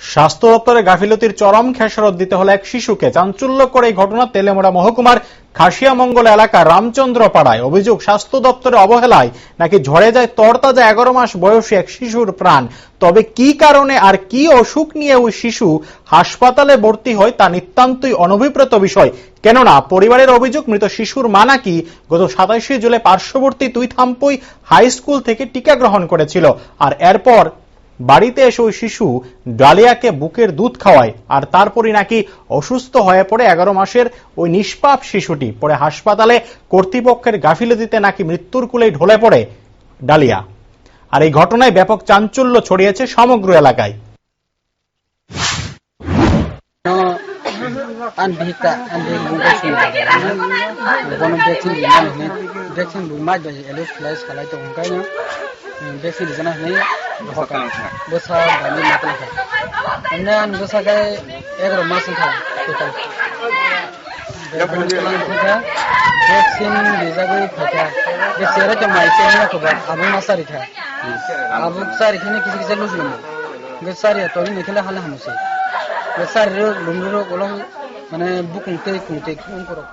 স্বাস্থ্য দপ্তরে গাফিলতির চরম খেসারত দিতে হলো এক শিশুকে। চাঞ্চল্যকর এই ঘটনা তেলেমুড়া মহকুমার খাসিয়ামঙ্গল এলাকার রামচন্দ্র পাড়ায়। অভিযোগ, স্বাস্থ্য দপ্তরের অবহেলায় নাকি ঝরে যায় তরতাজা 11 মাস বয়সী এক শিশুর প্রাণ। তবে কি কারণে আর কি অসুখ নিয়ে ওই শিশু হাসপাতালে ভর্তি হয় তা নিতান্তই অনভিপ্রেত বিষয়। কেননা পরিবারের অভিযোগ, মৃত শিশুর মা নাকি গত 27 জুলাই পার্শ্ববর্তী তুইথাম্পই হাই স্কুল থেকে টিকা গ্রহণ করেছিল, আর এরপর বাড়িতে এসে ওই শিশু ডালিয়াকে বুকের দুধ খাওয়ায়, আর তারপরই নাকি অসুস্থ হয়ে পড়ে 11 মাসের ওই নিষ্পাপ শিশুটি। পরে হাসপাতালে কর্তৃপক্ষের গাফিলতিতে নাকি মৃত্যুর কুলেই ঢলে পড়ে ডালিয়া। আর এই ঘটনায় ব্যাপক চাঞ্চল্য ছড়িয়েছে সমগ্র এলাকায়। Beksi di sana ini hokan besar banyak makan kan. Kemudian besar kali ekor masuk kan total. Vaksin bisa gue pakai. Beksi ada cuma itu ni aku buat. Abu masar itu. Abu besar ini kisi lulus lama. Besar ya toh ini kalau halah masih. Besar itu lumur orang mana bukung teh kung korok.